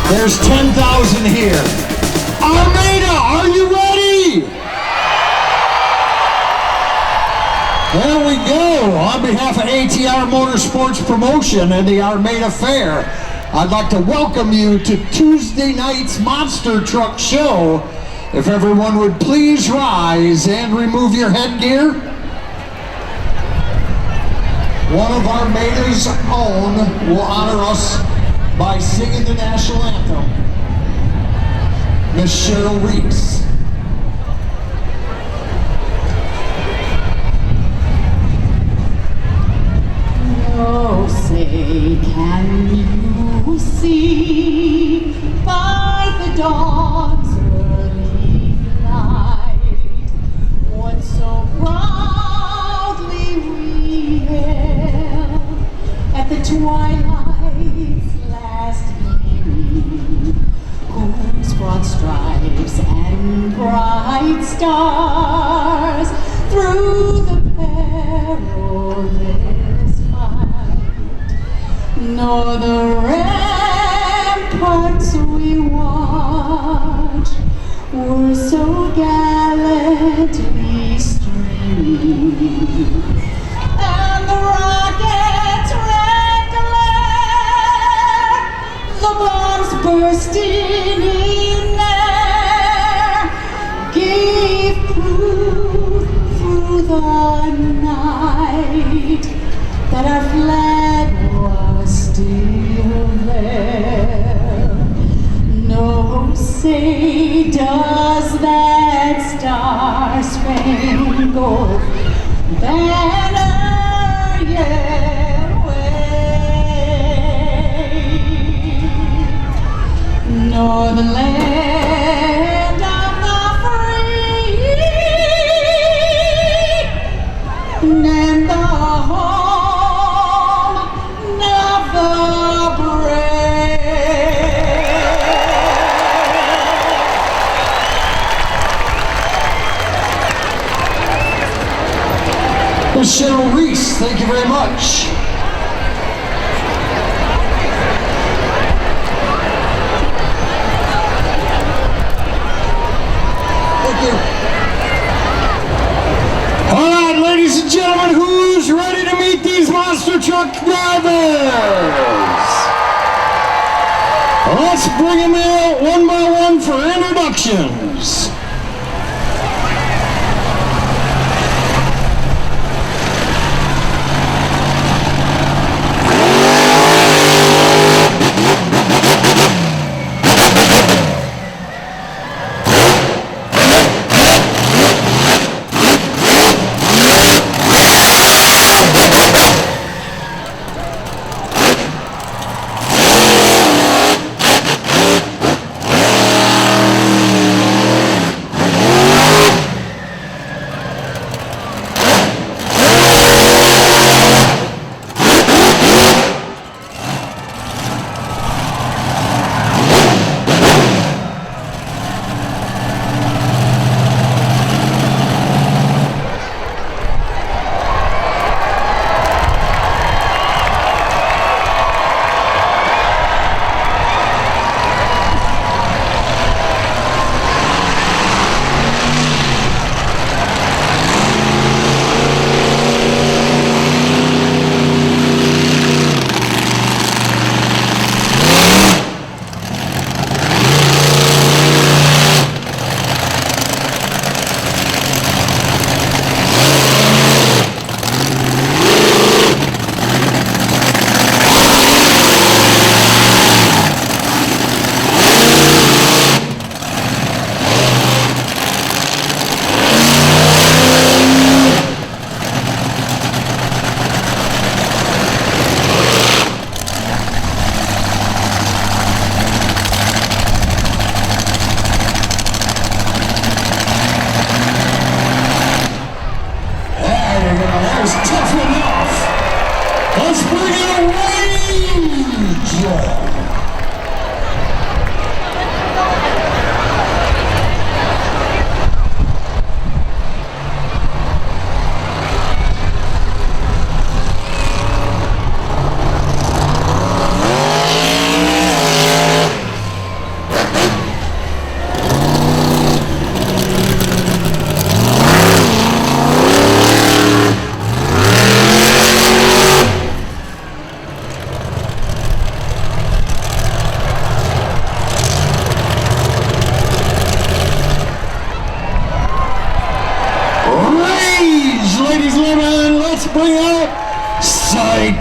There's 10,000 here. Armada, are you ready? There we go. On behalf of ATR Motorsports Promotion and the Armada Fair, I'd like to welcome you to Tuesday night's Monster Truck Show. If everyone would please rise and remove your headgear. One of Armada's own will honor us by singing the national anthem, Miss Cheryl Reese. Oh, say, can you see by the dawn's early light what so proudly we hailed at the twilight's last gleaming, whose broad stripes and bright stars through the perilous nor the ramparts we watched were so gallantly streaming, and the rocket's red glare, the bombs bursting in air, gave proof through the night that our flag was still there. No, say, does that star-spangled banner yet wave? Nor the land of the free and the home of the Miss Cheryl Reese, thank you very much. Thank you. All right, ladies and gentlemen, who's ready to meet these monster truck drivers? Let's bring them in one by one for introductions.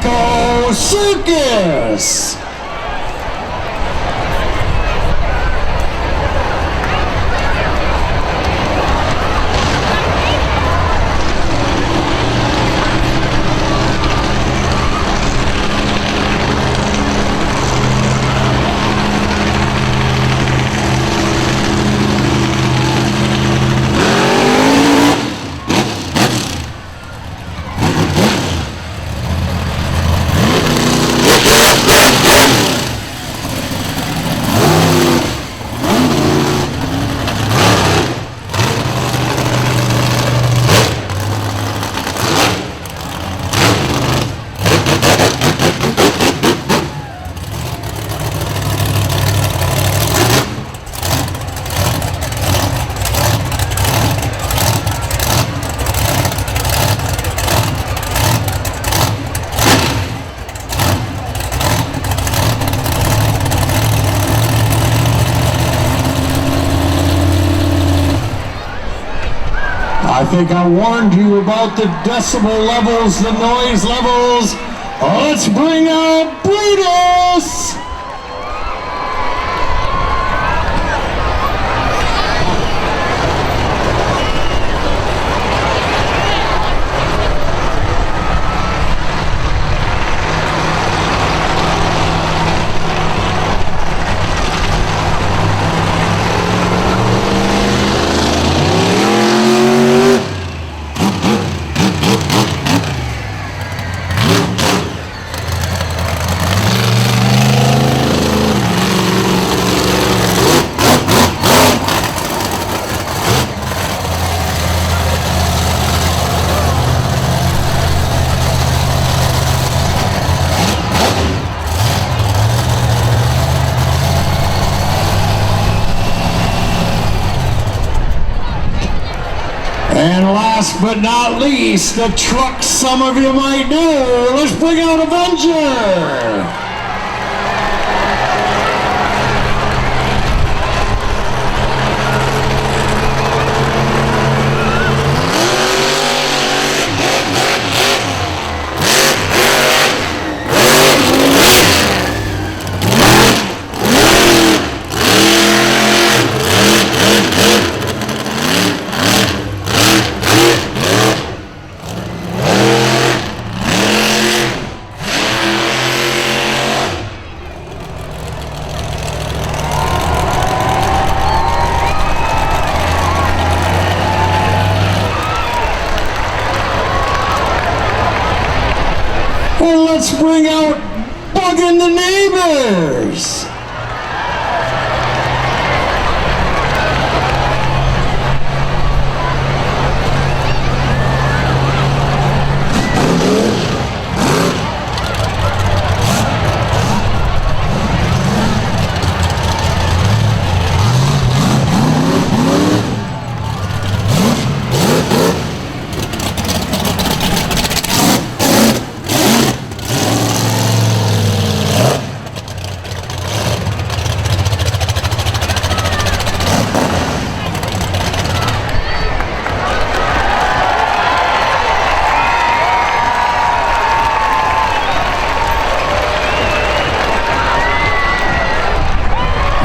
Echo Circus. I think I warned you about the decibel levels, the noise levels. Let's bring out Brutus! And last but not least, the truck some of you might know. Let's bring out Avenger! And let's bring out Bugging the Neighbors!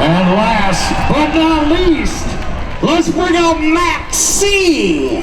And last but not least, let's bring out Max C.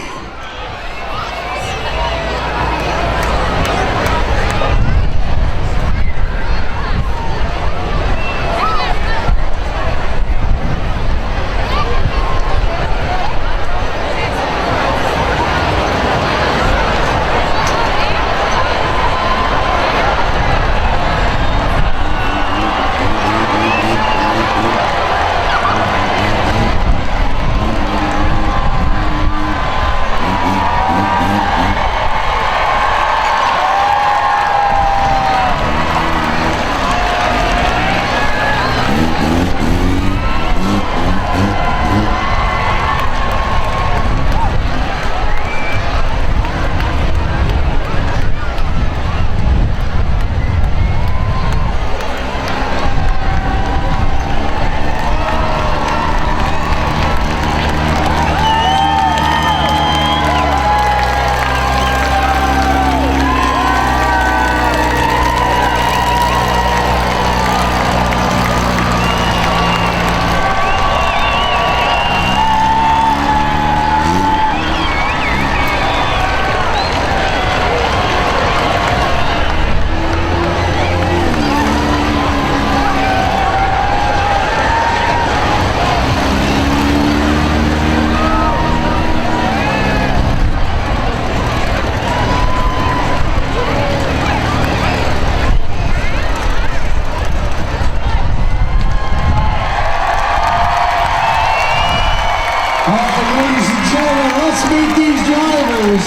Ladies and gentlemen, let's meet these drivers.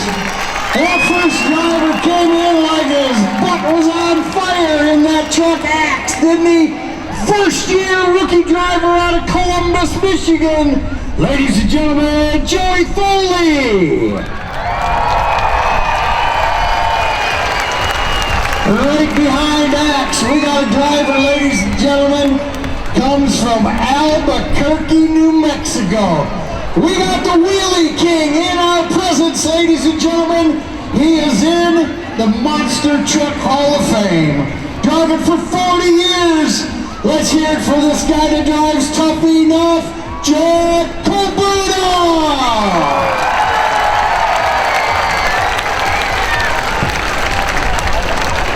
That first driver came in like his butt was on fire in that truck axe, didn't he? First year rookie driver out of Columbus, Michigan. Ladies and gentlemen, Joey Foley. Right behind Axe, we got a driver, ladies and gentlemen, comes from Albuquerque, New Mexico. We got the Wheelie King in our presence, ladies and gentlemen. He is in the Monster Truck Hall of Fame. Driving for 40 years. Let's hear it for this guy that drives tough enough, Jack Cabrera.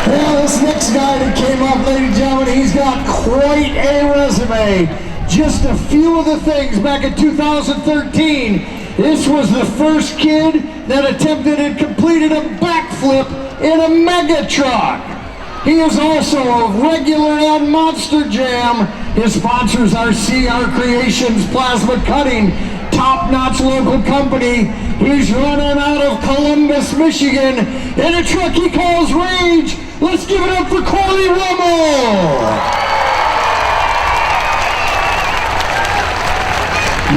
Well, this next guy that came up, ladies and gentlemen, he's got quite a resume. Just a few of the things back in 2013. This was the first kid that attempted and completed a backflip in a mega truck. He is also a regular on Monster Jam. His sponsors are CR Creations Plasma Cutting, top-notch local company. He's running out of Columbus, Michigan, in a truck he calls Rage. Let's give it up for Corey Rummel.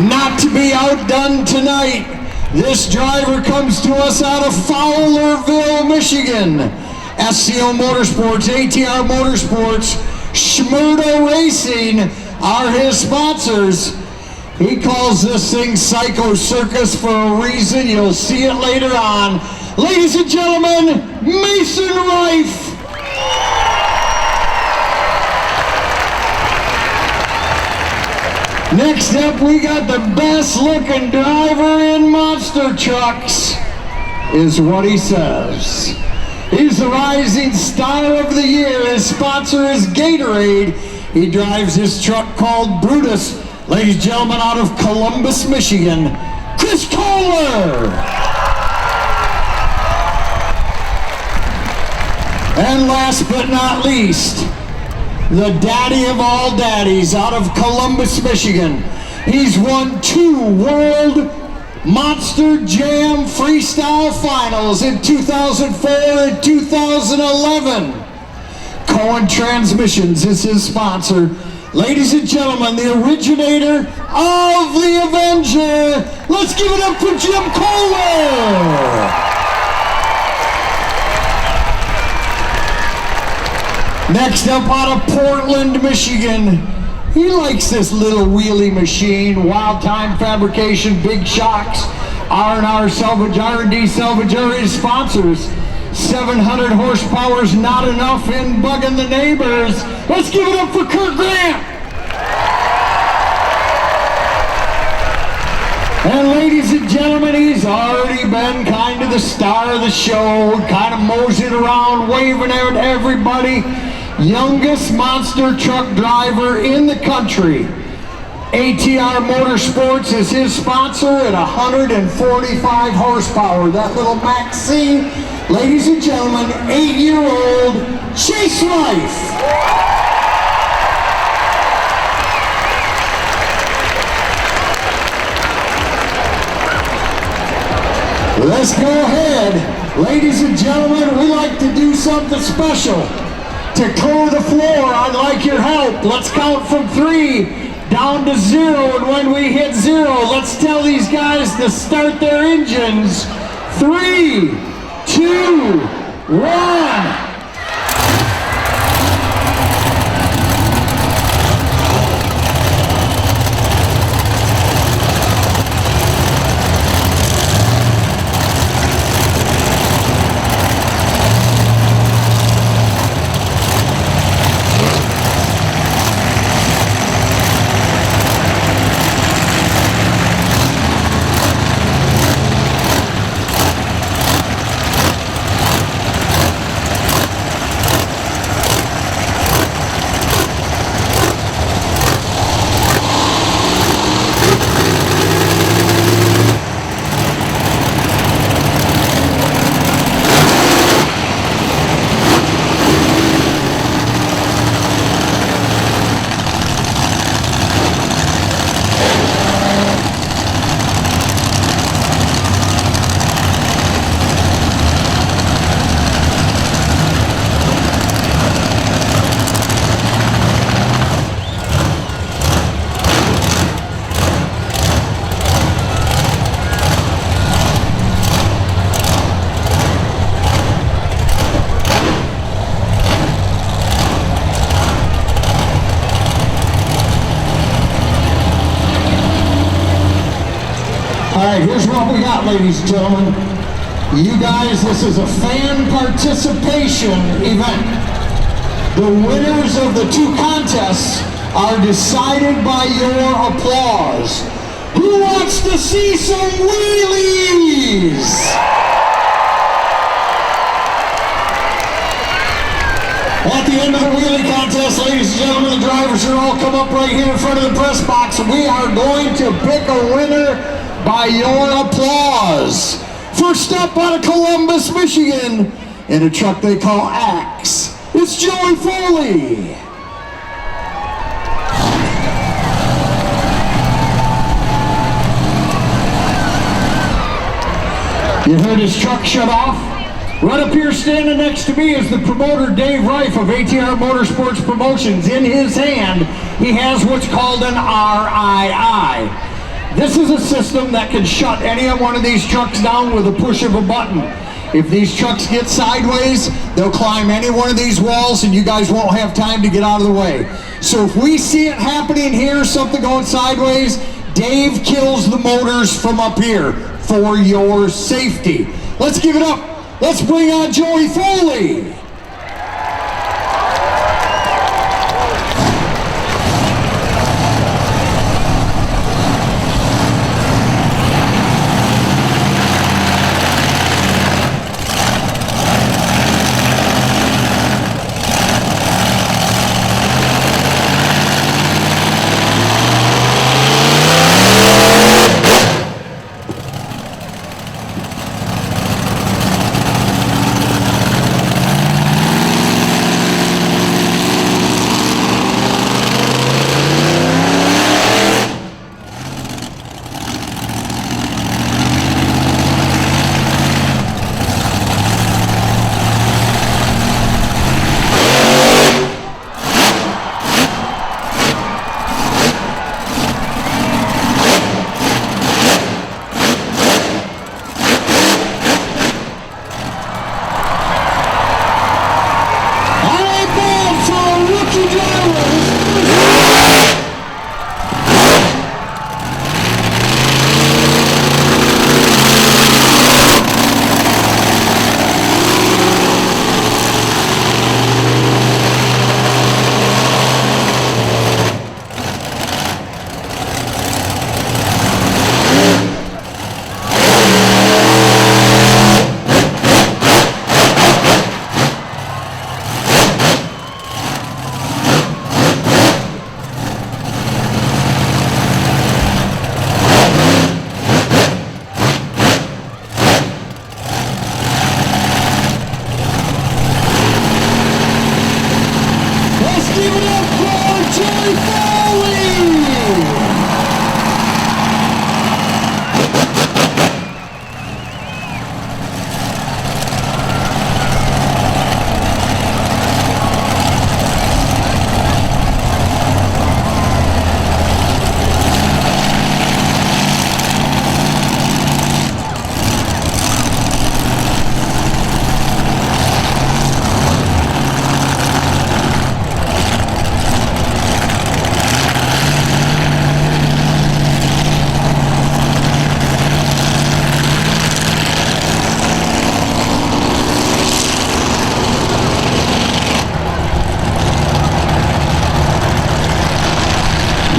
Not to be outdone tonight, this driver comes to us out of Fowlerville, Michigan. SCO Motorsports, ATR Motorsports, Schmurda Racing are his sponsors. He calls this thing Psycho Circus for a reason. You'll see it later on. Ladies and gentlemen, Mason Rife. Next up, we got the best looking driver in monster trucks, is what he says. He's the rising star of the year. His sponsor is Gatorade. He drives his truck called Brutus. Ladies and gentlemen, out of Columbus, Michigan, Chris Kohler. And last but not least, the daddy of all daddies out of Columbus, Michigan. He's won 2 World Monster Jam Freestyle Finals in 2004 and 2011. Cohen Transmissions is his sponsor. Ladies and gentlemen, the originator of the Avenger. Let's give it up for Jim Kohler. Next up out of Portland, Michigan, he likes this little wheelie machine, Wild Time Fabrication, Big Shocks, R&R Salvage, R&D Salvage are his sponsors. 700 horsepower is not enough in bugging the neighbors. Let's give it up for Kurt Grant. And ladies and gentlemen, he's already been kind of the star of the show, kind of moseying around, waving at everybody. Youngest monster truck driver in the country. ATR Motorsports is his sponsor at 145 horsepower. That little Maxine, ladies and gentlemen, 8-year-old Chase Life. Let's go ahead. Ladies and gentlemen, we like to do something special. To clear the floor, I'd like your help. Let's count from 3 down to 0, and when we hit 0, let's tell these guys to start their engines. 3, 2, 1. right, here's what we got, ladies and gentlemen. You guys, this is a fan participation event. The winners of the two contests are decided by your applause. Who wants to see some wheelies? At the end of the wheelie contest, ladies and gentlemen, the drivers are all come up right here in front of the press box. We are going to pick a winner by your applause. First up out of Columbus, Michigan, in a truck they call Axe, it's Joey Foley. You heard his truck shut off? Right up here standing next to me is the promoter Dave Reif of ATR Motorsports Promotions. In his hand, he has what's called an RII. This is a system that can shut any one of these trucks down with a push of a button. If these trucks get sideways, they'll climb any one of these walls and you guys won't have time to get out of the way. So if we see it happening here, something going sideways, Dave kills the motors from up here for your safety. Let's give it up. Let's bring on Joey Foley.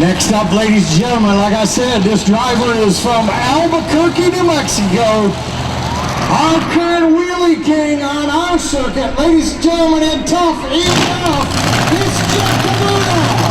Next up, ladies and gentlemen, like I said, this driver is from Albuquerque, New Mexico. Our current wheelie king on our circuit, ladies and gentlemen, and tough enough, it's Armada.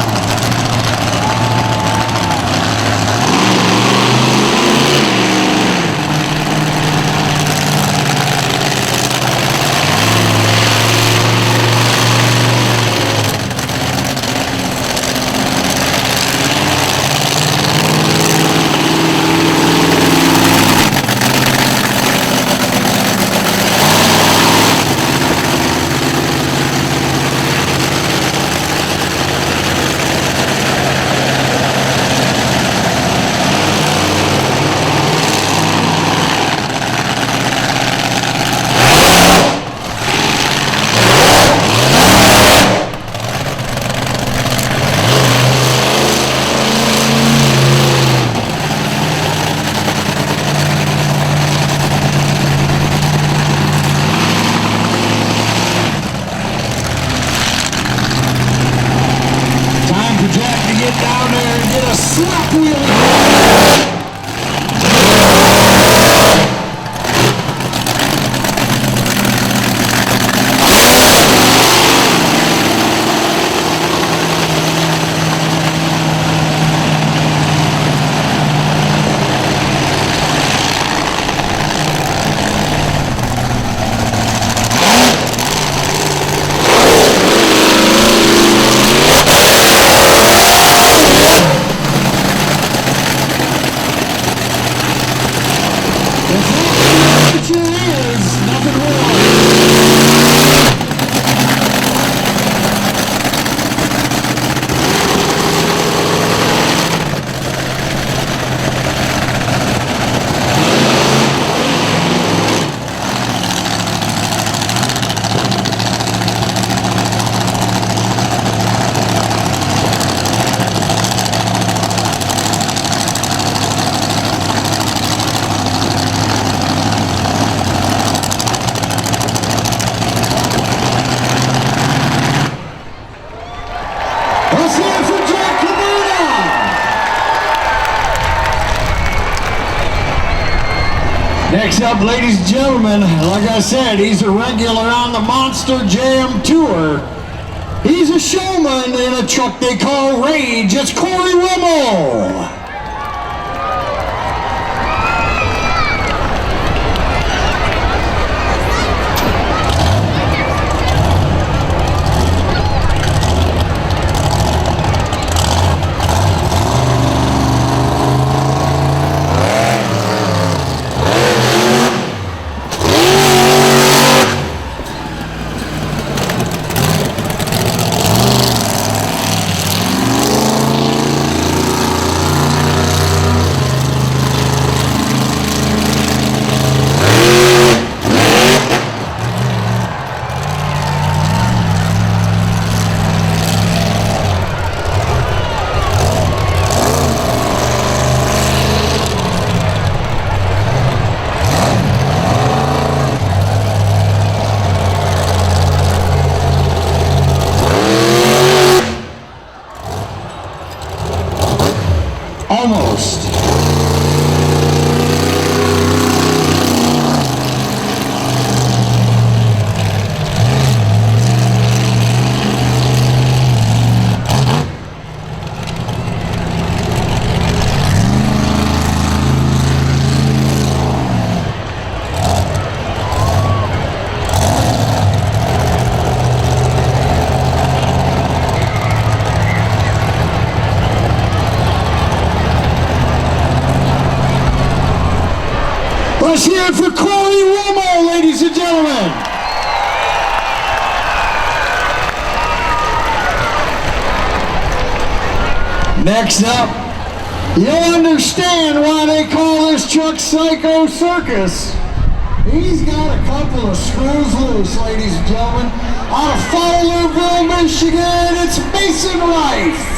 It is nothing more. Next up, ladies and gentlemen, like I said, he's a regular on the Monster Jam Tour. He's a showman in a truck they call Rage. It's Corey Rimmel. Almost. Let's hear it for Corey Rimmel, ladies and gentlemen. Next up, you'll understand why they call this truck Psycho Circus. He's got a couple of screws loose, ladies and gentlemen. Out of Fowlerville, Michigan, it's Mason Rife.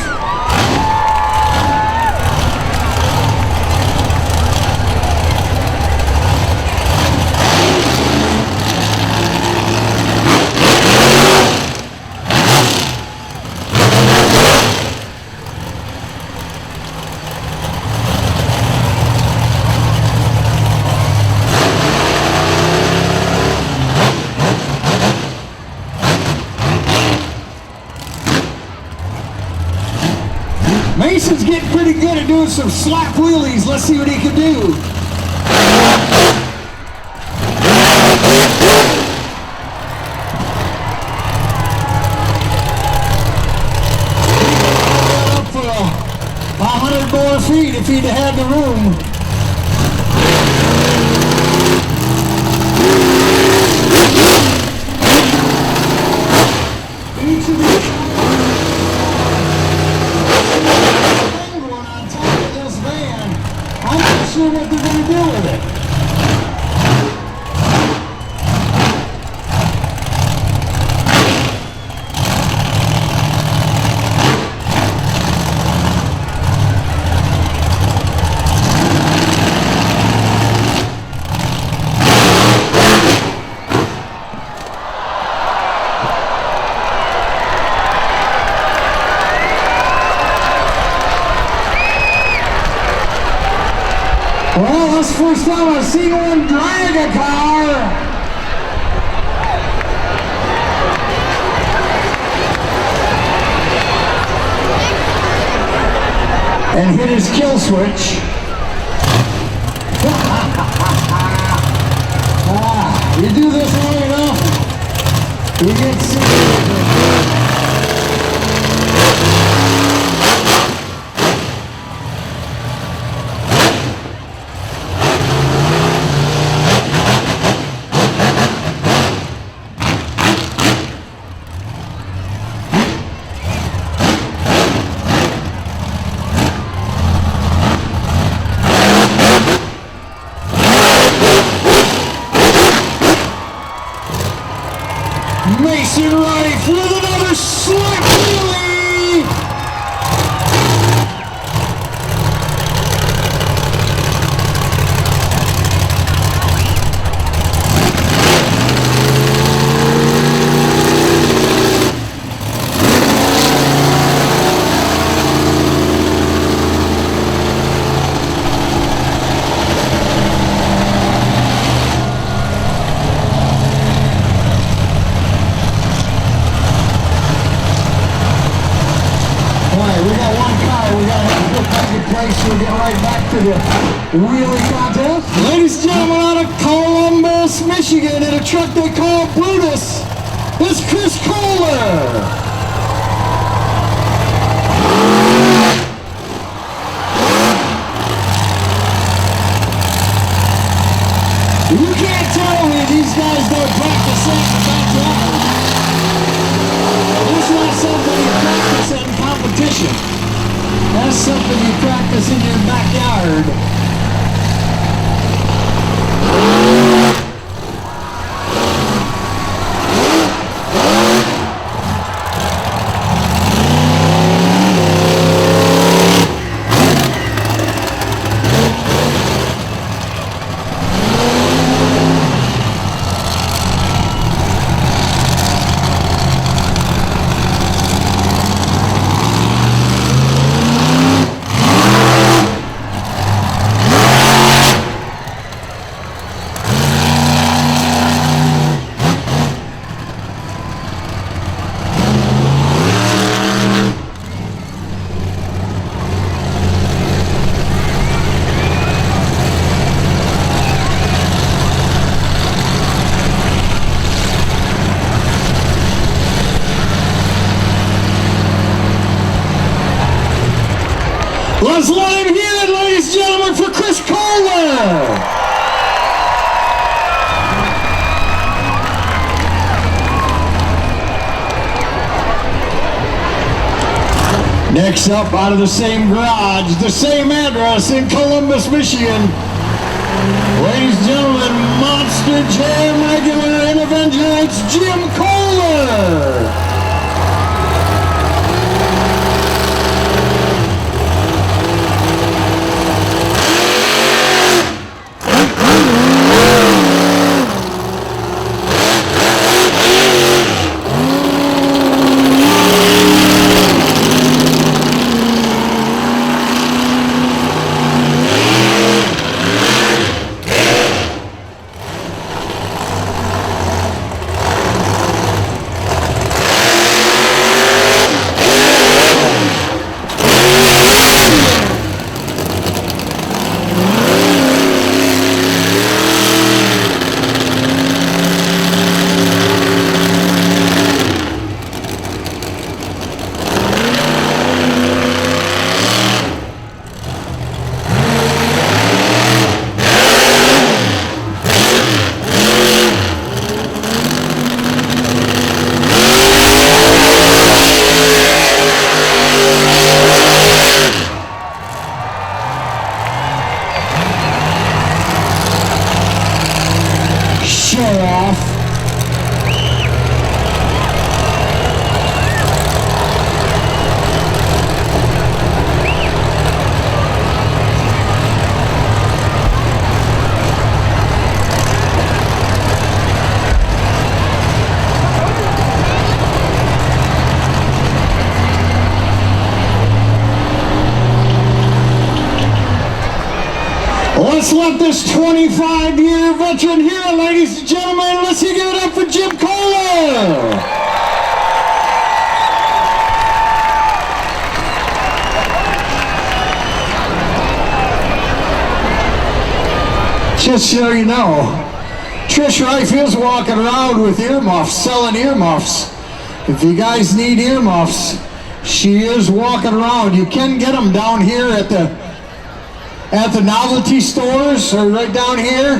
Mason's getting pretty good at doing some slap wheelies. Let's see what he can do. Up for 100 more feet if he'd had the room. Each of these I'm not sure what they're going to do with it. Well, that's the first time I've seen one drag a car. And hit his kill switch. You do this long enough, you get sick. Jason Reif with another slick wheelie. We'll get right back to the wheelie contest. Ladies and gentlemen, out of Columbus, Michigan, in a truck they call Brutus, is Chris Kohler. You can't tell me these guys don't practice in the backyard. It's not something you practice in competition. That's something you practice in your backyard. Let's let him hear it, ladies and gentlemen, for Chris Kohler. Next up, out of the same garage, the same address in Columbus, Michigan. Ladies and gentlemen, Monster Jam regular and Avenger, it's Jim Kohler. Let's let this 25-year veteran hear it, ladies and gentlemen. Let's give it up for Jim Kohler. Just so you know, Trish Reif is walking around with earmuffs, selling earmuffs. If you guys need earmuffs, she is walking around. You can get them down here at the novelty stores, or right down here.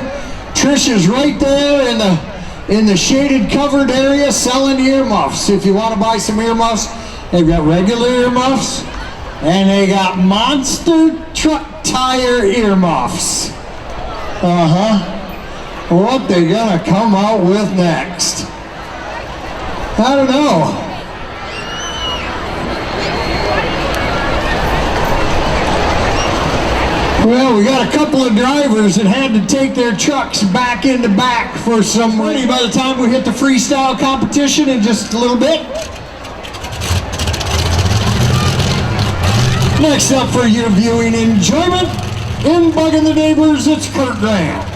Trish is right there in the shaded covered area selling earmuffs. If you want to buy some earmuffs, they've got regular earmuffs and they got monster truck tire earmuffs. What they gonna come out with next? I don't know. Well, we got a couple of drivers that had to take their trucks back into back for some ready by the time we hit the freestyle competition in just a little bit. Next up for your viewing enjoyment, in Bugging the Neighbors, it's Kurt Grant.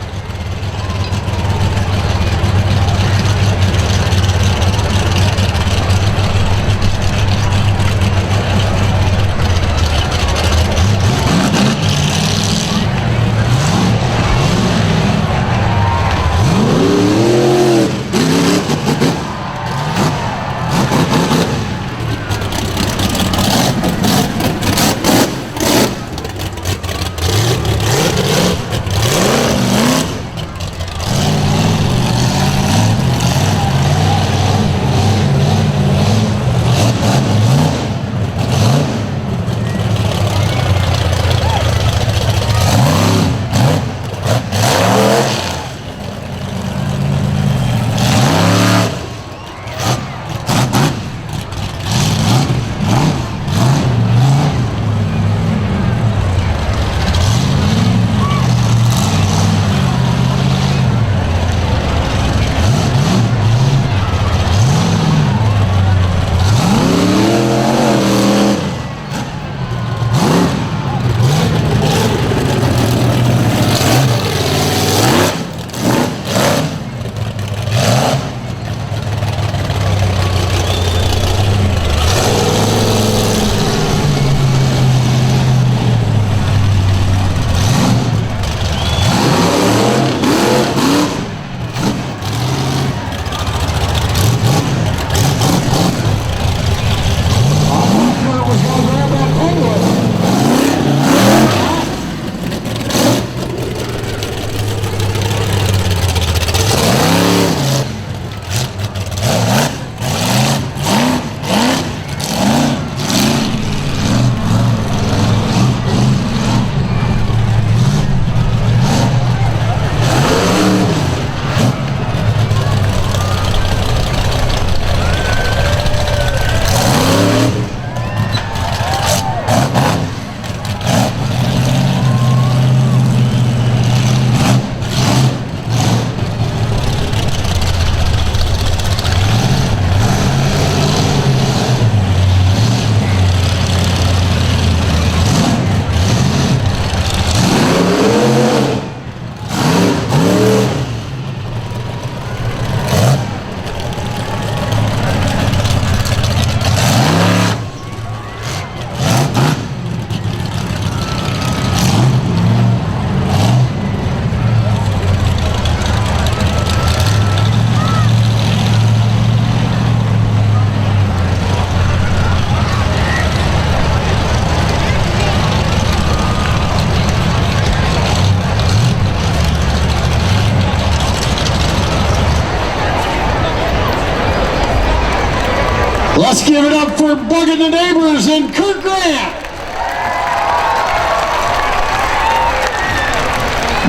Let's give it up for Bugging the Neighbors and Kurt Grant.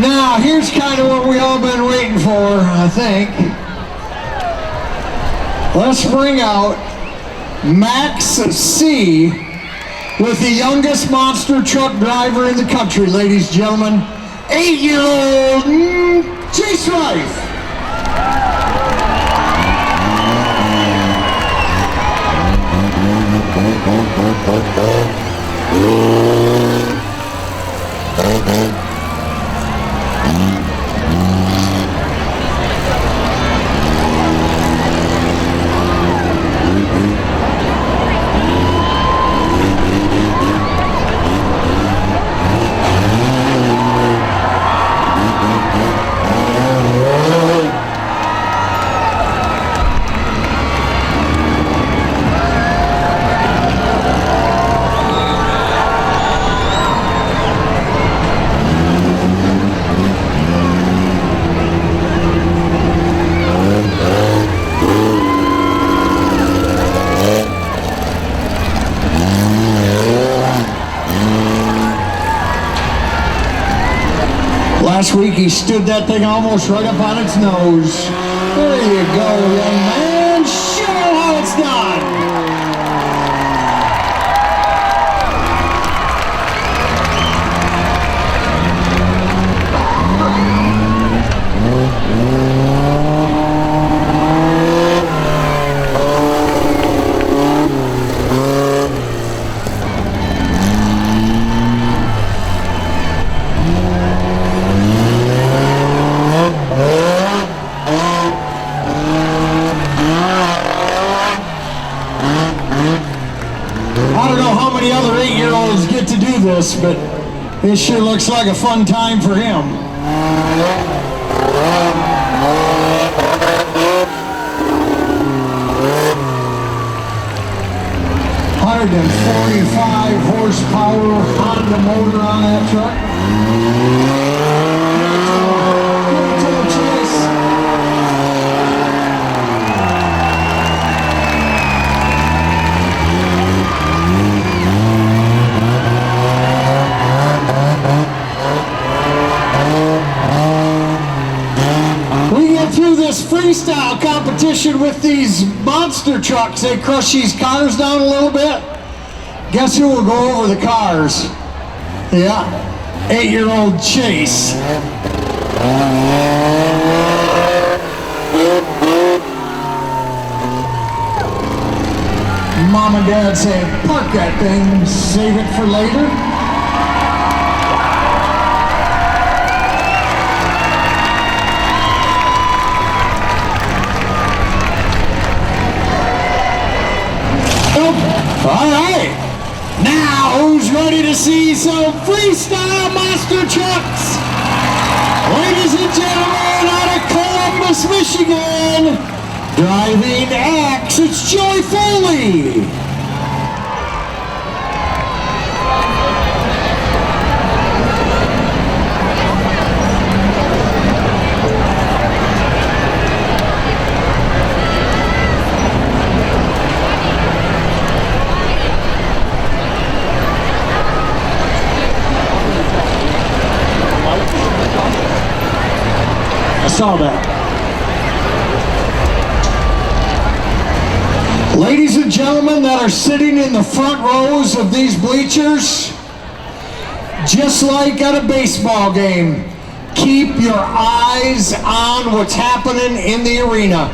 Now, here's kind of what we all been waiting for, I think. Let's bring out Max C with the youngest monster truck driver in the country, ladies and gentlemen. 8-year-old Chase Rife. Last week he stood that thing almost right up on its nose. There you go, young man. Show done. I don't know how many other 8-year-olds get to do this, but this sure looks like a fun time for him. 145 horsepower Honda motor on that truck. This freestyle competition with these monster trucks. They crush these cars down a little bit. Guess who will go over the cars? Yeah, 8-year-old Chase. Mom and Dad say, park that thing, save it for later. All right, now who's ready to see some freestyle monster trucks? Ladies and gentlemen, out of Columbus, Michigan, driving X, it's Joy Foley. Saw that. Ladies and gentlemen that are sitting in the front rows of these bleachers, just like at a baseball game, keep your eyes on what's happening in the arena.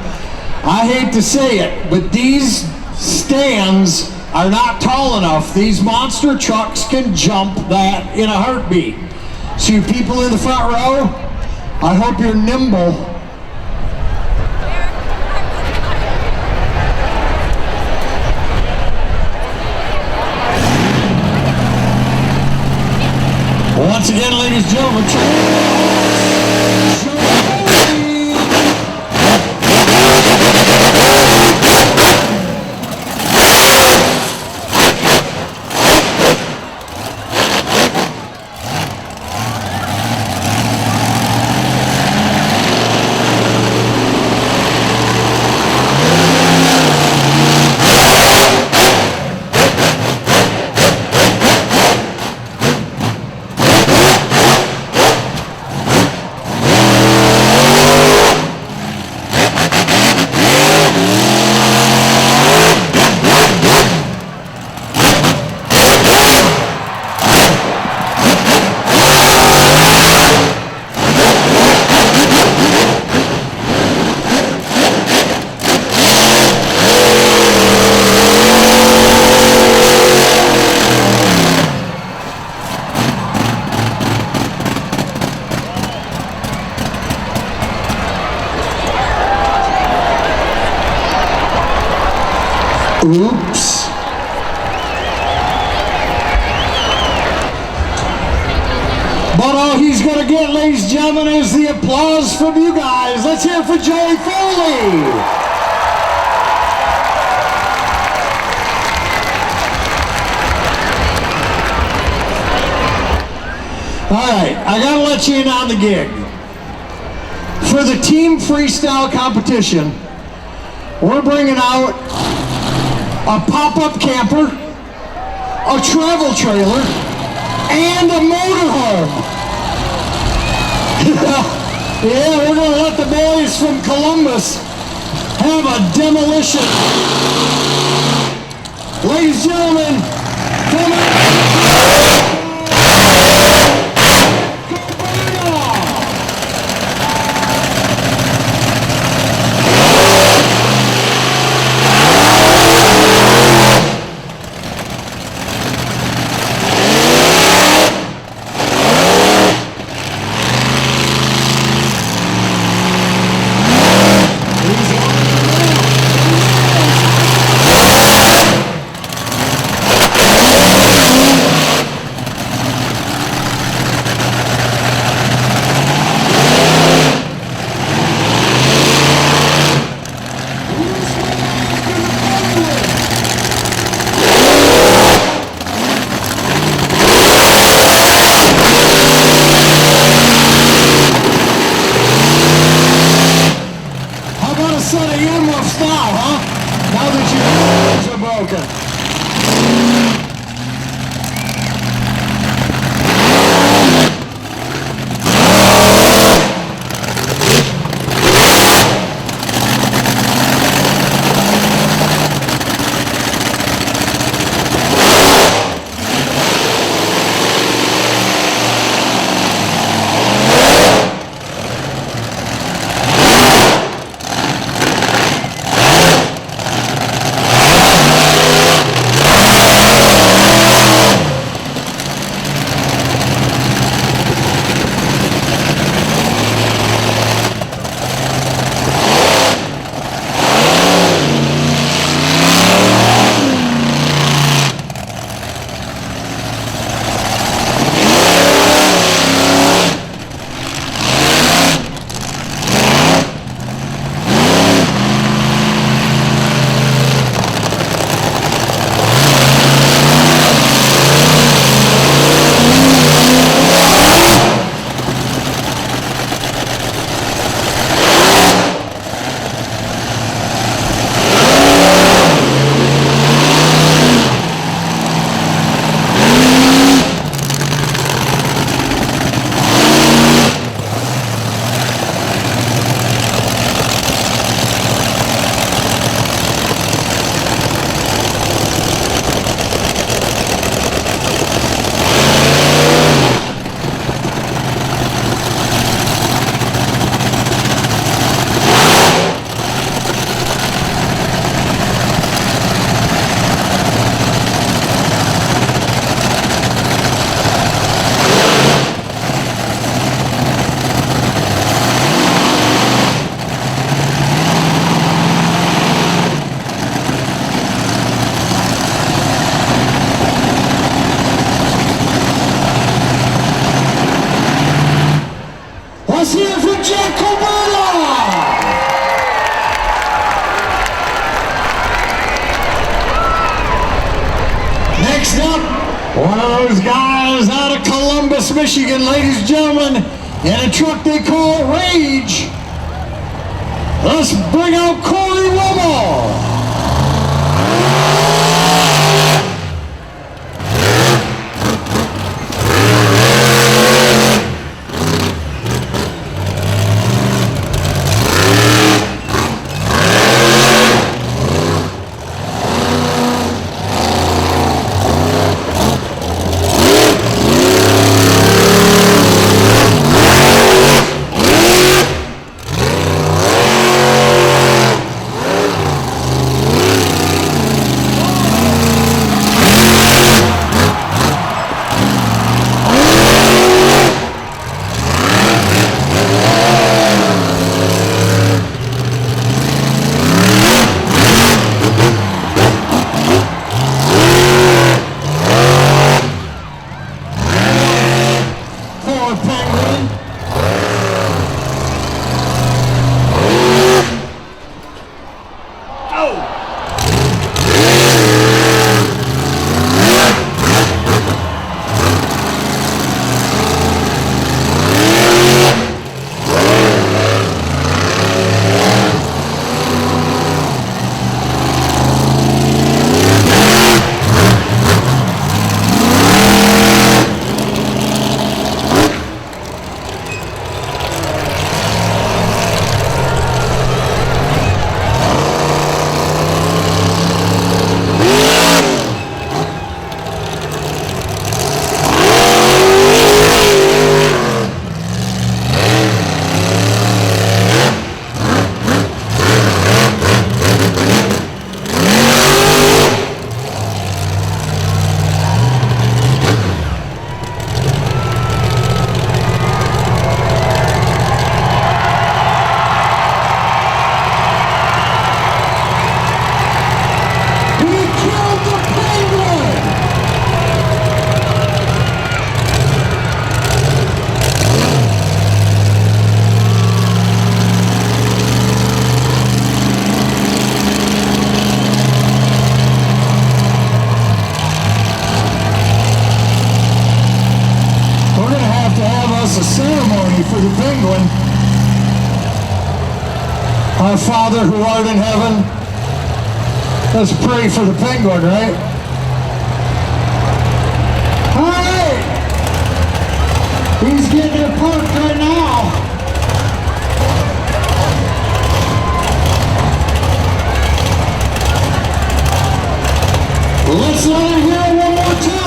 I hate to say it, but these stands are not tall enough. These monster trucks can jump that in a heartbeat. So you people in the front row, I hope you're nimble. Once again, ladies and gentlemen, oops. But all he's going to get, ladies and gentlemen, is the applause from you guys. Let's hear it for Joey Foley. All right, I got to let you in on the gig. For the team freestyle competition, we're bringing out a pop-up camper, a travel trailer, and a motorhome. Yeah, we're gonna let the boys from Columbus have a demolition. Ladies and gentlemen, now that your hands are broken. Let's hear it for Jack Coburla! Next up, one of those guys out of Columbus, Michigan, ladies and gentlemen, in a truck they call Rage. Let's bring out Corey Wummel. ceremony for the penguin. Our Father who art in heaven. Let's pray for the penguin, right? All right. He's getting it parked right now. Let's let it hear it one more time.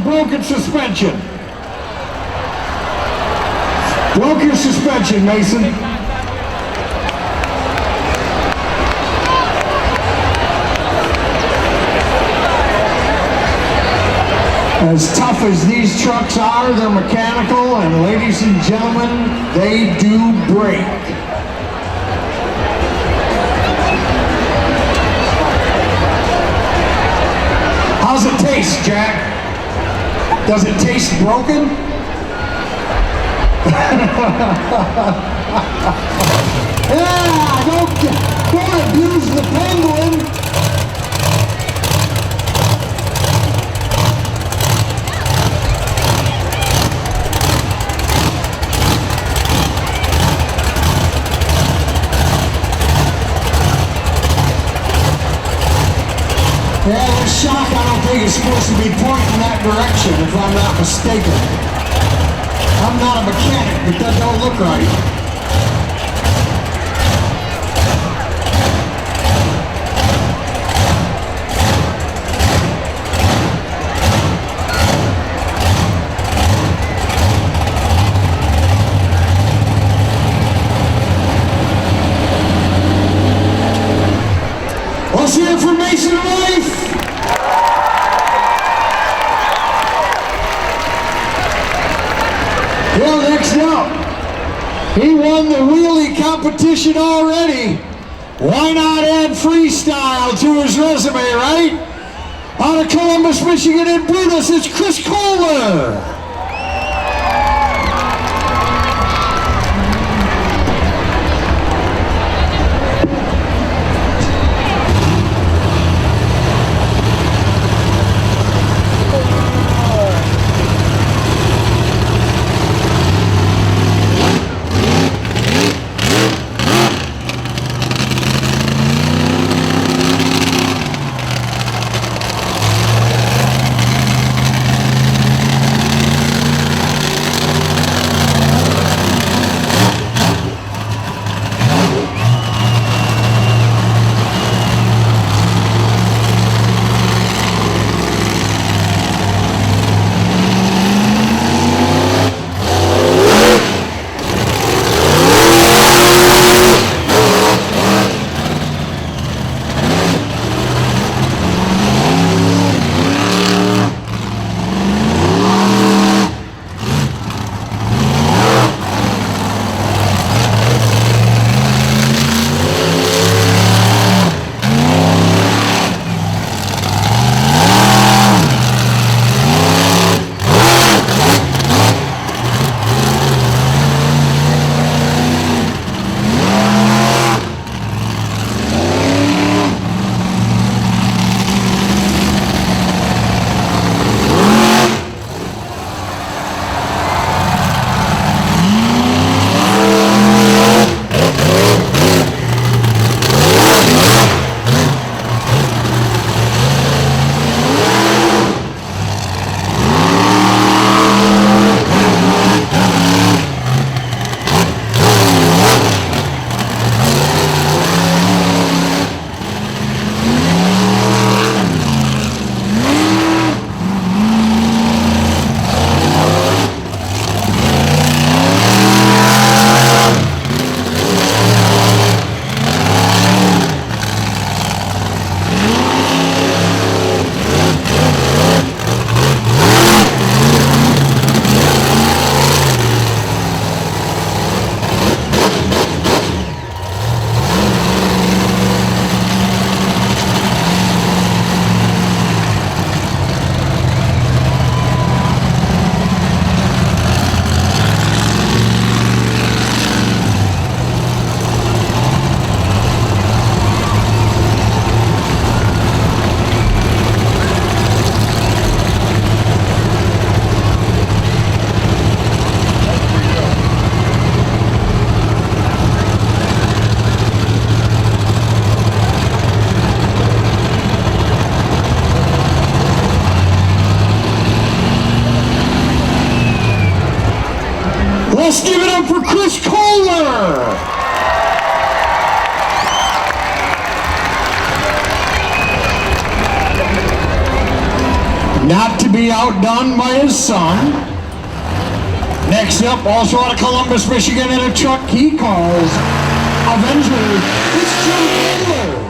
Broken suspension. Broke your suspension, Mason. As tough as these trucks are, they're mechanical, and ladies and gentlemen, they do break. How's it taste, Jack? Does it taste broken? Yeah, don't abuse the penguin. Yeah, this shock, I don't think is supposed to be pointing that direction, if I'm not mistaken. I'm not a mechanic, but that don't look right. Let's hear it for Mason and Life. Well, next up, he won the wheelie competition already. Why not add freestyle to his resume, right? Out of Columbus, Michigan and Brutus, it's Chris Kohler. be outdone by his son. Next up, also out of Columbus, Michigan, in a truck he calls Avenger, it's Jim Kohler.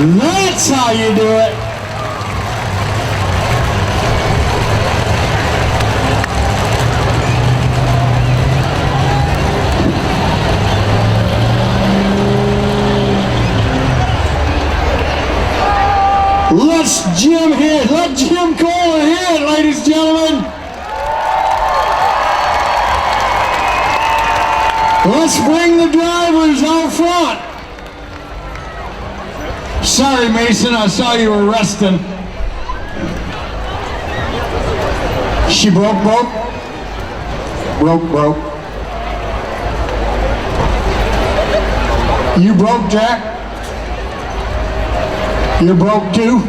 That's how you do it. Let Jim Kohler hit, ladies and gentlemen. Let's bring the drivers out front. Sorry, Mason, I saw you were resting. She broke. You broke, Jack? You broke too?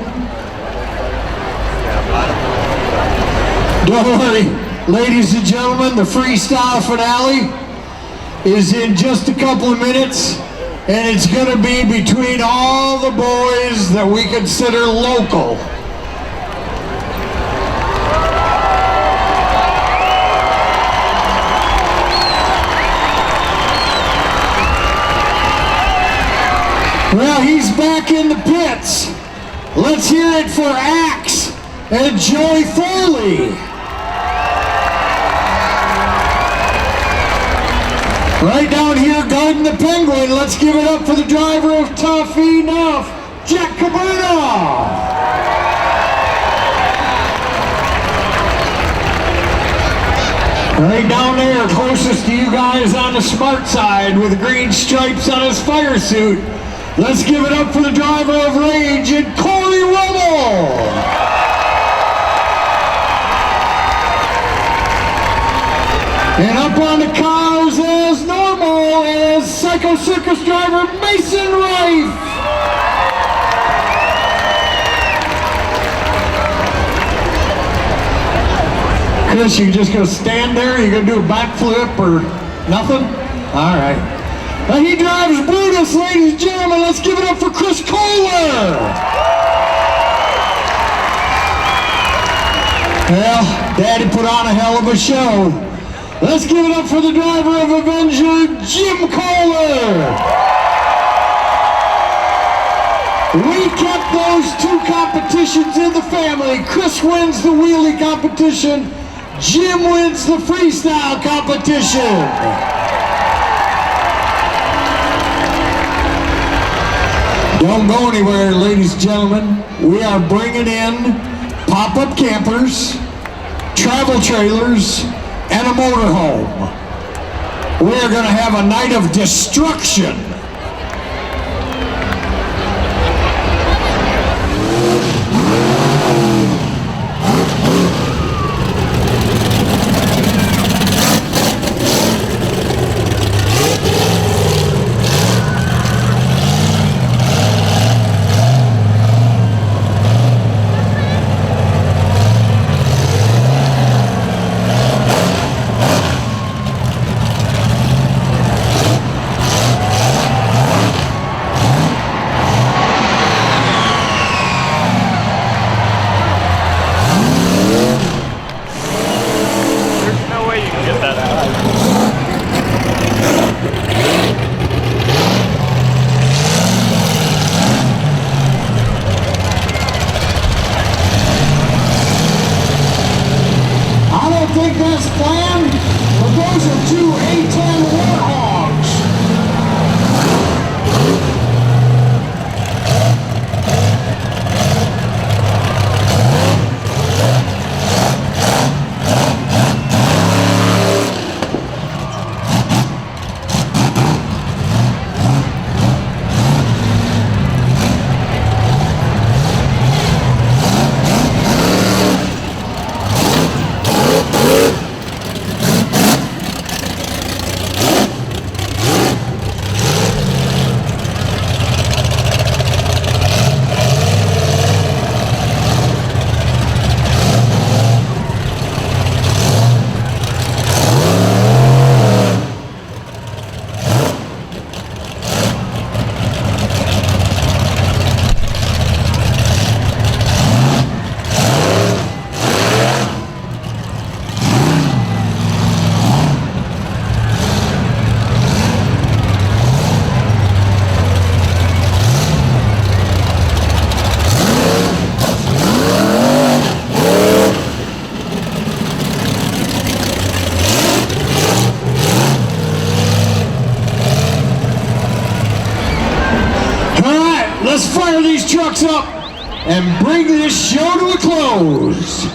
Don't worry, ladies and gentlemen, the Freestyle Finale is in just a couple of minutes, and it's going to be between all the boys that we consider local. Well, he's back in the pits. Let's hear it for Axe and Joey Foley. Right down here guarding the Penguin, let's give it up for the driver of Tough Enough, Jack Cabrera. Right down there, closest to you guys on the smart side with the green stripes on his fire suit. Let's give it up for the driver of Rage and Corey Rummel. And up on the cars as normal is Psycho Circus driver Mason Rife. Chris, you just gonna stand there? You gonna do a backflip or nothing? All right. Now he drives Brutus, ladies and gentlemen. Let's give it up for Chris Kohler. Well, Daddy put on a hell of a show. Let's give it up for the driver of Avenger, Jim Kohler. We kept those two competitions in the family. Chris wins the wheelie competition. Jim wins the freestyle competition. Don't go anywhere, ladies and gentlemen. We are bringing in pop-up campers, travel trailers, and a motorhome. We are going to have a night of destruction. I think that's planned, but those are two A10 Warthogs. Let's fire these trucks up and bring this show to a close.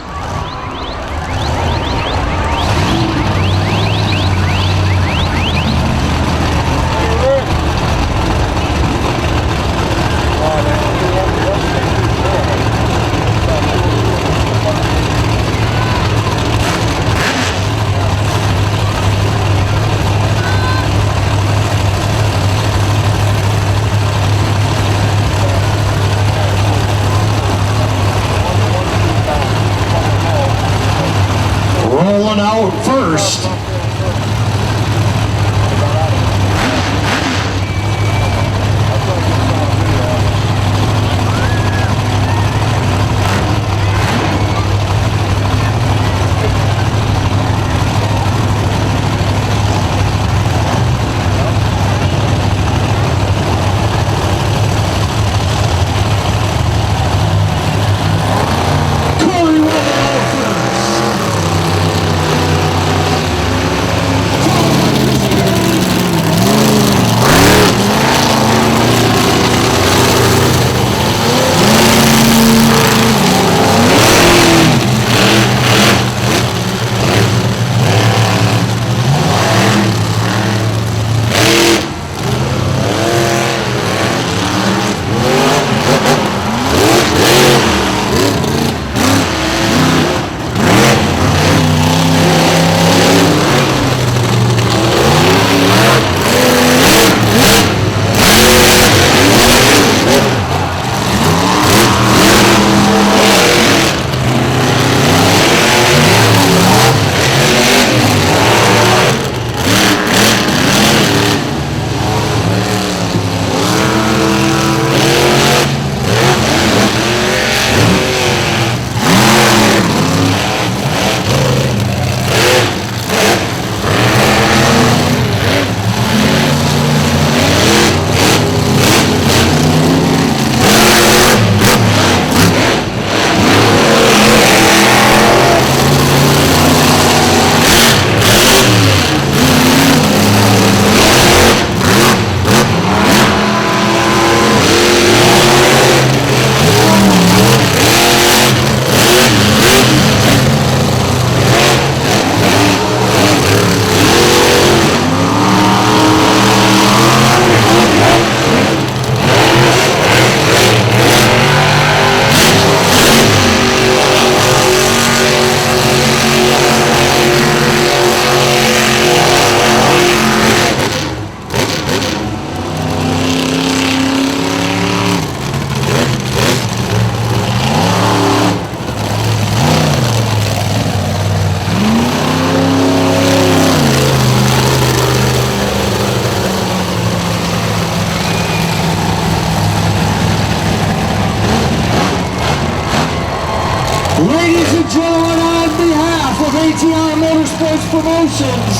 Sports Promotions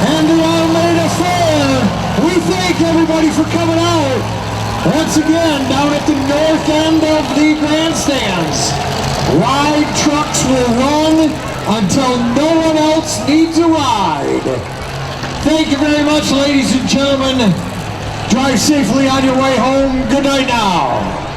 and the Armada Fair. We thank everybody for coming out. Once again, down at the north end of the grandstands. Ride trucks will run until no one else needs a ride. Thank you very much, ladies and gentlemen. Drive safely on your way home. Good night now.